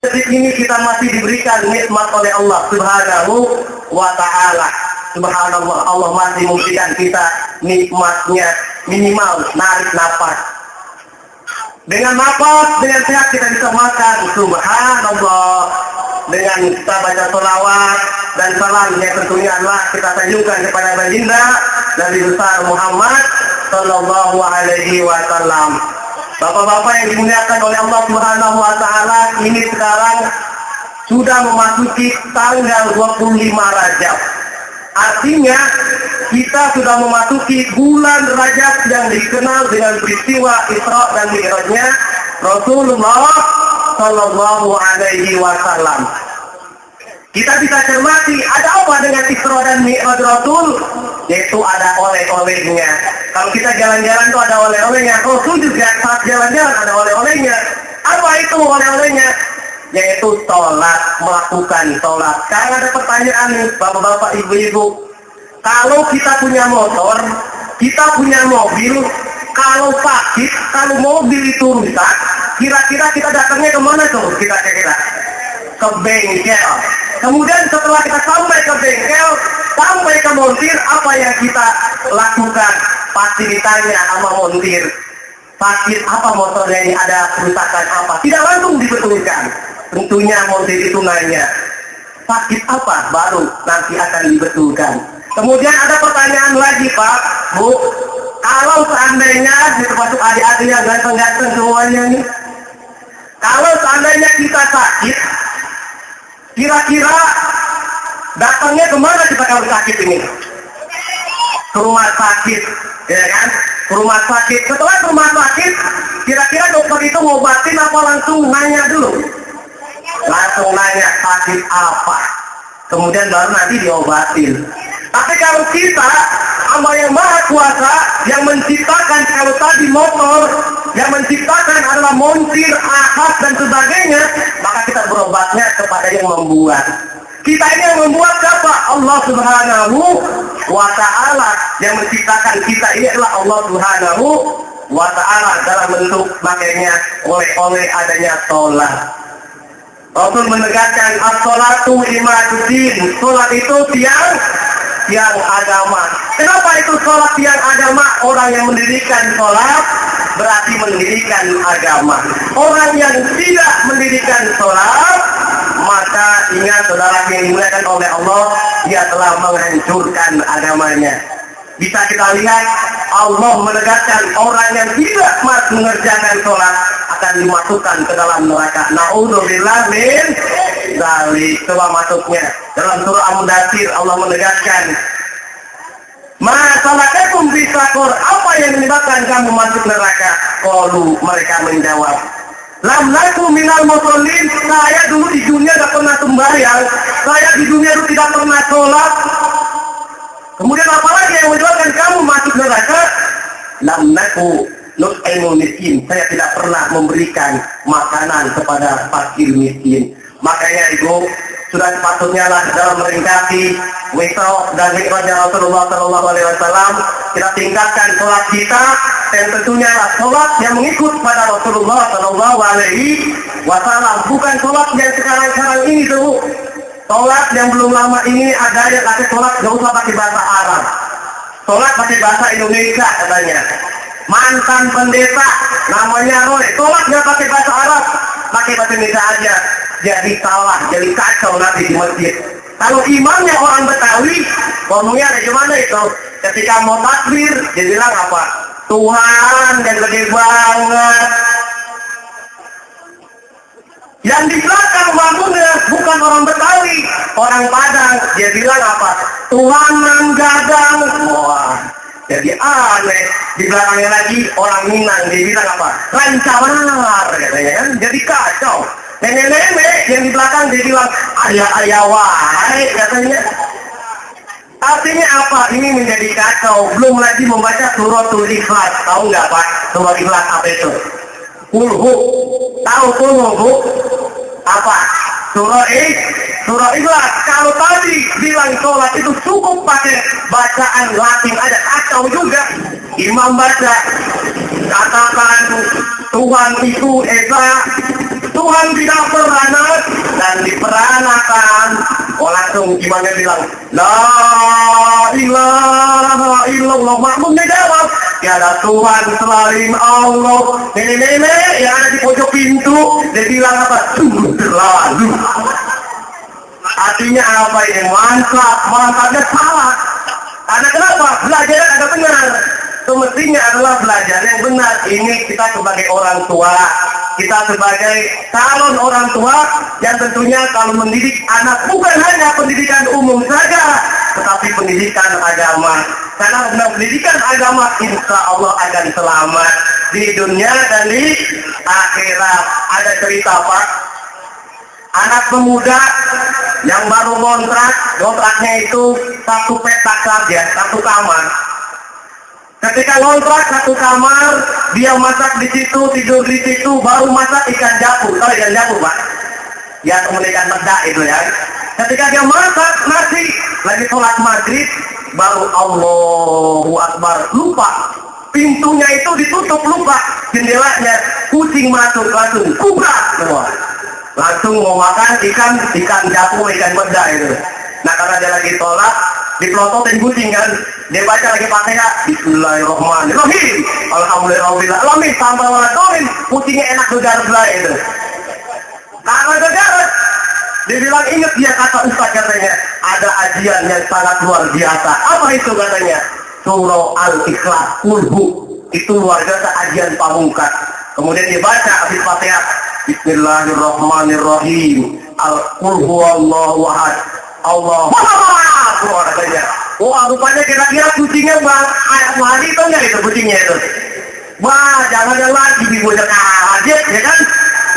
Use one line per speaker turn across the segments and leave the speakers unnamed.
Detik ini kita masih diberikan nikmat oleh Allah Subhanahu wa Ta'ala. Subhanallah, Allah masih memberikan kita nikmatnya minimal narik nafas. Dengan nafas, dengan sehat kita bisa makan. Subhanallah. Dengan kita baca sholawat dan salam yang tentunya adalah kita sanjungkan kepada baginda Nabi besar Muhammad Sallallahu Alaihi Wasallam. Bapak-bapak yang dimuliakan oleh Allah Subhanahu Wa Taala, ini sekarang sudah memasuki tanggal 25 Rajab. Artinya kita sudah memasuki bulan Rajab yang dikenal dengan peristiwa Isra dan Mi'rajnya Rasulullah Sallallahu Alaihi Wasallam. Kita bisa cermati ada apa dengan Isra dan Mi'raj Rasul, yaitu ada oleh-olehnya. Kalau kita jalan-jalan tuh ada oleh-olehnya. Rasul juga saat jalan-jalan ada oleh-olehnya. Apa itu oleh-olehnya? Yaitu sholat, melakukan sholat. Sekarang ada pertanyaan nih, bapak-bapak, ibu-ibu. Kalau kita punya motor, kita punya mobil, kalau sakit, kalau mobil itu rusak, kira-kira kita datangnya kemana tuh? Kira-kira ke bengkel. Kemudian setelah kita sampai ke bengkel, sampai ke montir, apa yang kita lakukan? Pasti ditanya sama montir, sakit apa motornya ini, ada kerusakan apa? Tidak langsung dibetulkan. Tentunya montir itu nanya, sakit apa? Baru nanti akan dibetulkan. Kemudian ada pertanyaan lagi, Pak, Bu, kalau seandainya, termasuk adik-adik yang ganteng-ganteng semuanya nih, kalau seandainya kita sakit, kira-kira datangnya kemana kita kalau sakit ini? Ke rumah sakit, ya kan? Ke rumah sakit. Setelah ke rumah sakit, kira-kira dokter itu ngobatin apa langsung nanya dulu? Langsung nanya sakit apa, kemudian baru nanti diobatin. Tapi kalau kita Allah yang Maha Kuasa yang menciptakan, kalau tadi motor yang menciptakan adalah montir, ahad dan sebagainya, maka kita berobatnya kepada yang membuat. Kita ini yang membuat siapa? Allah Subhanahu wa Ta'ala. Yang menciptakan kita ini adalah Allah Subhanahu wa Ta'ala dalam bentuk makanya oleh adanya sholat. Rasul menegaskan as-sholatu imaduddin. Sholat itu tiang agama. Kenapa itu sholat tiang agama? Orang yang mendirikan sholat berarti mendirikan agama. Orang yang tidak mendirikan sholat, maka ingat saudara yang dimuliakan oleh Allah, dia telah menghancurkan agamanya. Bisa kita lihat Allah menegaskan orang yang tidak mengerjakan sholat akan dimasukkan ke dalam neraka. Na'udzubillah min dzalik. Coba masuknya dalam surah Al-Mudaththir Allah menegaskan, ma salakakum fi saqar, apa yang menyebabkan kamu masuk neraka? Qalu, mereka menjawab, lam naku minal musallin, saya dulu di dunia tidak pernah sembahyang, saya di dunia dulu tidak pernah sholat. Kemudian apalagi yang menyebabkan kamu masuk neraka? Lam naku nut'imul miskin, saya tidak pernah memberikan makanan kepada fakir miskin. Makanya Ibu, sudah sepatutnya lah dalam meringkati Isra dan Mi'rajnya Rasulullah Sallallahu Alaihi Wasallam, kita tingkatkan sholat kita, dan tentunya lah sholat yang mengikut pada Rasulullah Sallallahu Alaihi Wasallam, bukan sholat yang sekarang ini tuh. Sholat yang belum lama ini ada yang pakai sholat gak usah pakai bahasa Arab, sholat pakai bahasa Indonesia katanya. Mantan pendeta namanya Roy, sholat gak pakai bahasa Arab, pakai bahasa Indonesia aja. Jadi salah, jadi kacau nanti di masjid. Kalau imamnya orang Betawi, ngomongnya ada gimana itu? Ketika mau takbir, dia bilang apa? Tuhan yang gede banget. Yang di belakang bangunnya bukan orang Betawi, orang Padang. Dia bilang apa? Tuhan menggadang. Wah, jadi aneh. Di belakangnya lagi orang Minang, dia bilang apa? Rancalar, katanya kan. Jadi kacau. Nenek-nenek yang di belakang dia bilang ayah-ayah wahai, katanya. Artinya apa? Ini menjadi kacau. Belum lagi membaca suratul Ikhlas. Tahu nggak Pak? Surah Ikhlas apa itu? Kulhu. Tahu kulhu, Bu? Apa? Surah Ikhlas. Kalau tadi bilang sholat itu cukup pakai bacaan Latin aja, kacau juga. Imam baca, katakan Tuhan itu Esa, Tuhan tidak pernah dan diperanakan. Langsung imannya bilang, la ilaha illallah. Makmumnya jawab, tiada Tuhan selain Allah. Nenek-nenek yang ada di pojok pintu, dia bilang apa? Sungguh terlalu. Artinya apa ini? Mantapnya salah. Karena kenapa? Belajar ada benar. Semestinya adalah belajar yang benar. Ini kita sebagai orang tua, kita sebagai calon orang tua yang tentunya kalau mendidik anak bukan hanya pendidikan umum saja, tetapi pendidikan agama. Karena dengan pendidikan agama, insya Allah akan selamat di dunia dan di akhirat. Ada cerita Pak, anak pemuda yang baru kontraknya itu satu petak saja, satu kamar. Ketika kontrak satu kamar, dia masak di situ, tidur di situ, baru masak ikan japu. Tahu ikan japu Pak? Ya, kemudian ikan medak itu ya. Ketika dia masak nasi, lagi sholat maghrib, baru Allahu Akbar, lupa. Pintunya itu ditutup, lupa. Jendelanya, kucing masuk, langsung kubrak semua. Langsung mau makan ikan japu, ikan medak itu. Nah karena dia lagi sholat, dipelototin kucing kan, dia baca lagi Fatihah, Bismillahirrahmanirrahim, Alhamdulillahirrahmanirrahim, sampai waladomin, kucingnya enak gegar-gegar itu. Karena gegar, dia bilang ingat dia kata Ustaz katanya, ada ajian yang sangat luar biasa. Apa itu katanya? Surah Al-Ikhlas, Kulhu, itu luar biasa ajian pamungkas. Kemudian dia baca habis Fatihah, Bismillahirrahmanirrahim, Al-Kulhu Allahu Ahad, Allah katanya. Wah rupanya kira-kira kucingnya ayat hari itu enggak itu kucingnya itu. Wah jangan lagi dibuat kaget ya kan.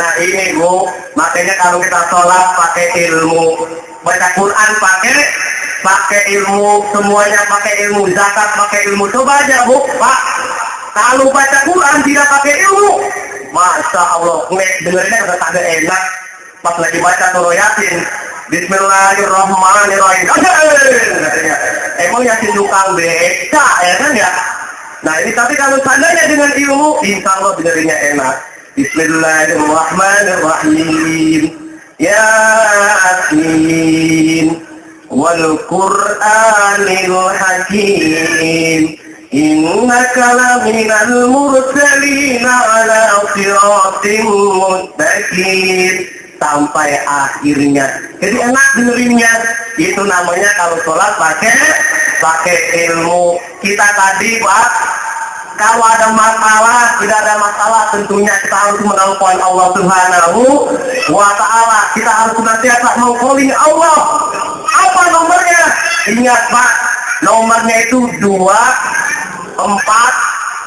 Nah ini Bu, makanya kalau kita sholat pakai ilmu, baca Quran pakai ilmu, semuanya pakai ilmu, zakat pakai ilmu. Coba aja Bu, Pak, kalau baca Quran tidak pakai ilmu, Masya Allah, dengerinnya udah kagak enak. Pas lagi baca surah Yasin, Bismillahirrahmanirrahim. Katanya, emang Yasin tukang beca ya kan ya? Nah ini tapi kalau seandainya dengan ilmu, insya Allah dengerinnya enak. Bismillahirrahmanirrahim. Yasin wal Qur'anil Hakim. Innaka laminal mursalin ala siratim mustaqim. Sampai akhirnya. Jadi enak dengerinnya. Itu namanya kalau sholat pakai ilmu. Kita tadi Pak, kalau ada masalah, tidak ada masalah, tentunya kita harus menelpon Allah Subhanahu wa Ta'ala. Kita harus senantiasa mengcalling Allah. Apa nomornya? Ingat Pak, nomornya itu 2 4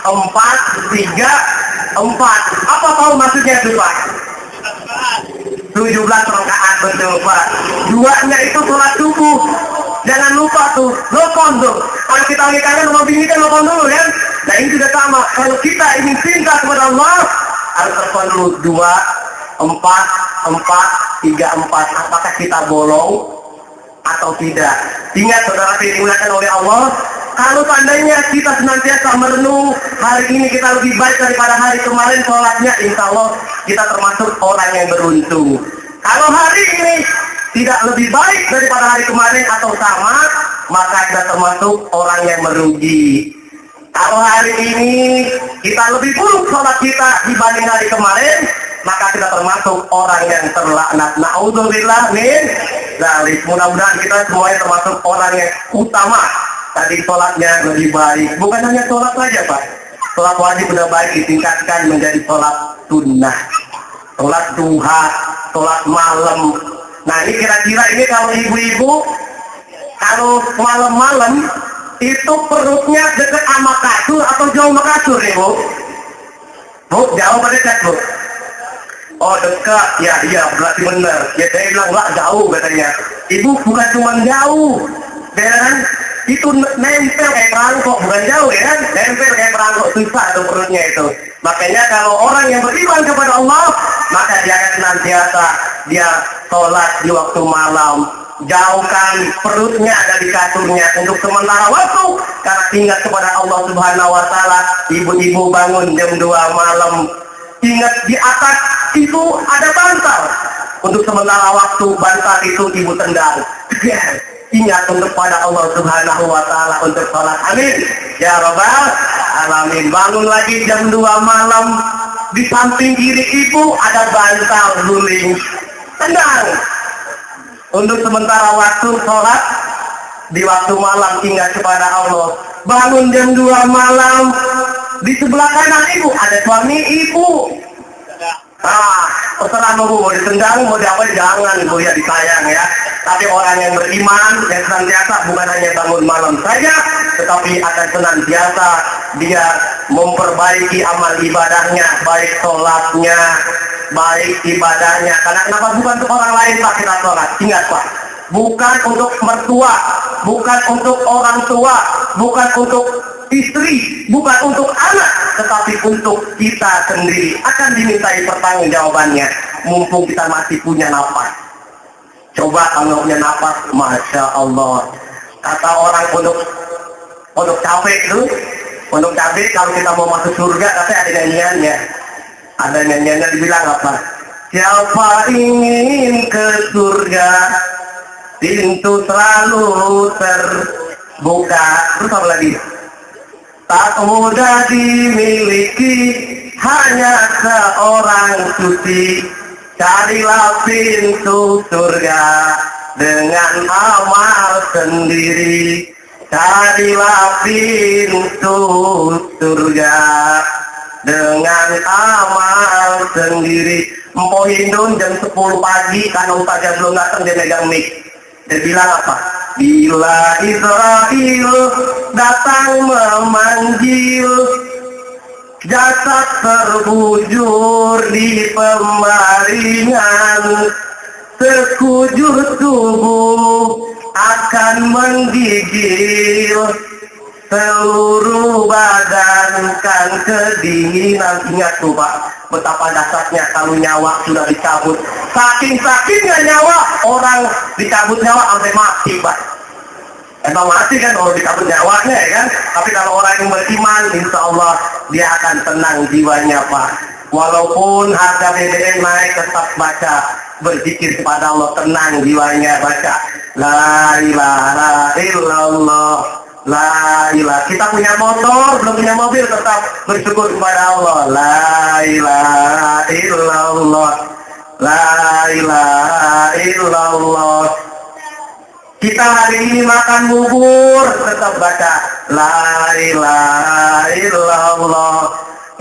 4 3 4. Apa tahu maksudnya itu Pak? 17 rakaat betul Pak. 2-nya itu sholat subuh. Jangan lupa tuh, nelfon tuh. Kalau kita lagi kangen sama bini kan nelfon dulu kan. Nah ini juga sama. Kalau kita ingin cinta kepada Allah, harus telepon dulu 2 4 4 3 4. Apakah kita bolong atau tidak? Ingat saudara dimuliakan oleh Allah. Kalau seandainya kita senantiasa merenung, hari ini kita lebih baik daripada hari kemarin sholatnya, insya Allah kita termasuk orang yang beruntung. Kalau hari ini tidak lebih baik daripada hari kemarin atau sama, maka kita termasuk orang yang merugi. Kalau hari ini kita lebih buruk sholat kita dibanding hari kemarin, maka kita termasuk orang yang terlaknat. Na'udzubillah min dzalik. Mudah-mudahan kita semuanya termasuk orang yang utama. Tadi sholatnya lebih baik. Bukan hanya sholat saja Pak. Sholat wajib sudah baik ditingkatkan menjadi sholat sunnah. Sholat duha, sholat malam. Nah ini kira-kira ini kalau ibu-ibu, kalau malam-malam, itu perutnya dekat sama kasur atau jauh sama kasur nih Bu? Bu, jauh pada dekat Bu? Oh dekat, ya berarti benar. Ya saya bilang enggak jauh katanya. Ibu bukan cuma jauh, dan itu nempel kayak perangkok, bukan jauh ya kan? Nempel kayak perangkok, susah tuh perutnya itu. Makanya kalau orang yang beriman kepada Allah, maka dia akan senantiasa dia sholat di waktu malam. Jauhkan perutnya dari kasurnya untuk sementara waktu, karena ingat kepada Allah Subhanahu wa Ta'ala. Ibu-ibu bangun jam 2 malam, ingat di atas itu ada bantal Untuk sementara waktu bantal itu ibu tendang. Ingat untuk pada Allah Subhanahu wa Ta'ala untuk sholat. Amin. Ya Rabbal Alamin. Bangun lagi jam 2 malam. Di samping kiri ibu ada bantal guling. Tendang. Untuk sementara waktu sholat. Di waktu malam ingat kepada Allah. Bangun jam 2 malam. Di sebelah kanan ibu ada suami ibu. Terserah mau ditendang, mau diapa, jangan bu ya, disayang ya. Tapi orang yang beriman, yang senantiasa bukan hanya bangun malam saja, tetapi akan senantiasa dia memperbaiki amal ibadahnya, baik sholatnya, baik ibadahnya. Karena kenapa? Bukan untuk orang lain pak kita sholat. Ingat pak, bukan untuk mertua, bukan untuk orang tua, bukan untuk istri, bukan untuk anak, tetapi untuk kita sendiri. Akan dimintai pertanggungjawabannya mumpung kita masih punya nafas. Coba kalau punya nafas, Masya Allah. Kata orang pondok cabai itu, pondok cabai kalau kita mau masuk surga, tapi ada nyanyiannya. Ada nyanyiannya dibilang apa? Siapa ingin ke surga, pintu selalu terbuka. Terus apa lagi? Tak mudah dimiliki, hanya seorang suci. Carilah pintu surga dengan amal sendiri. Carilah pintu surga dengan amal sendiri. Empo Hindun jam 10 pagi karena ustaznya belum datang, dia megang mic. Dia bilang apa? Bila Israel datang memanggil, jasad terbujur di pembaringan, sekujur tubuh akan menggigil, seluruh badan kan kedinginan. Ingat tuh pak, betapa dasarnya kalau nyawa sudah dicabut. Saking-sakingnya nyawa, orang dicabut nyawa sampai mati pak. Emang mati kan kalau dicabut nyawanya ya kan. Tapi kalau orang yang beriman, insya Allah dia akan tenang jiwanya pak. Walaupun harga BBM naik, tetap baca, berzikir kepada Allah, tenang jiwanya, baca La ilaha illallah, La ilaha. Kita punya motor, belum punya mobil, tetap bersyukur kepada Allah. La ilaha illallah, La ilaha illallah. Kita hari ini makan bubur, tetap baca La ilaha illallah,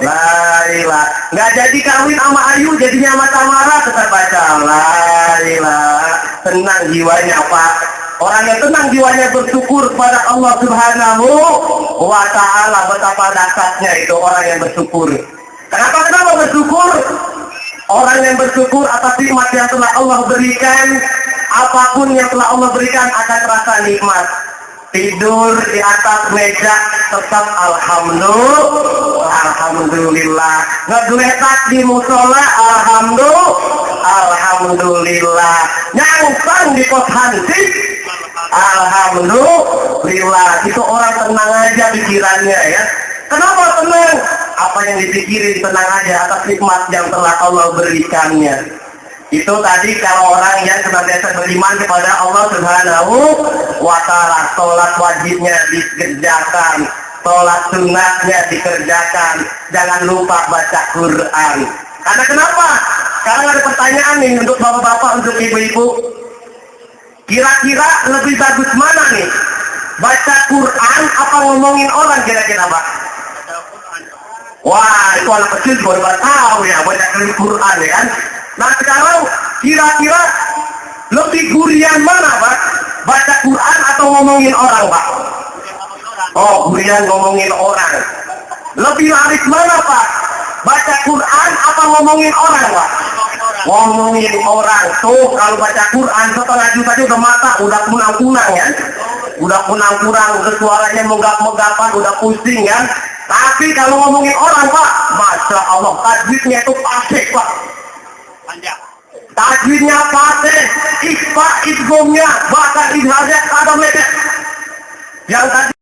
La ilaha. Nggak jadi kawin sama Ayu, jadinya sama Tamara, tetap baca La ilaha. Tenang jiwanya pak. Orang yang tenang jiwanya bersyukur kepada Allah Subhanahu wa Ta'ala. Betapa dasarnya itu orang yang bersyukur. Kenapa bersyukur? Orang yang bersyukur atas nikmat yang telah Allah berikan, apapun yang telah Allah berikan akan terasa nikmat. Tidur di atas meja tetap alhamdulillah. Ngegeletak di musola alhamdulillah. Nyangsang di pos hansip alhamdulillah. Itu orang tenang aja pikirannya ya. Kenapa tenang? Apa yang dipikirin tenang aja atas nikmat yang telah Allah berikannya. Itu tadi kalau orang yang senantiasa beriman kepada Allah Subhanahu wa Ta'ala. Sholat wajibnya dikerjakan, sholat sunnahnya dikerjakan, jangan lupa baca Quran. Karena kenapa? Sekarang ada pertanyaan nih untuk bapak-bapak, untuk ibu-ibu. Kira-kira lebih bagus mana nih? Baca Quran apa ngomongin orang kira-kira pak? Wah, itu anak kecil baru tahu ya baca Quran ya kan? Nah sekarang kira-kira lebih gurian mana pak? Baca Quran atau ngomongin orang pak? Oh, gurian ngomongin orang. Lebih laris mana pak? Baca Quran atau ngomongin orang pak? Ngomongin orang. Tuh kalau baca Quran setengah juta aja udah mata, udah kunang-kunang ya. Udah kunang-kunang, udah suaranya megap-megapan, udah pusing ya. Tapi kalau ngomongin orang pak, Masya Allah, tajwidnya itu fasih pak. Tajwidnya fasih, ikhfa, idgomnya, bahkan idhajat, ada mepet. Yang tadi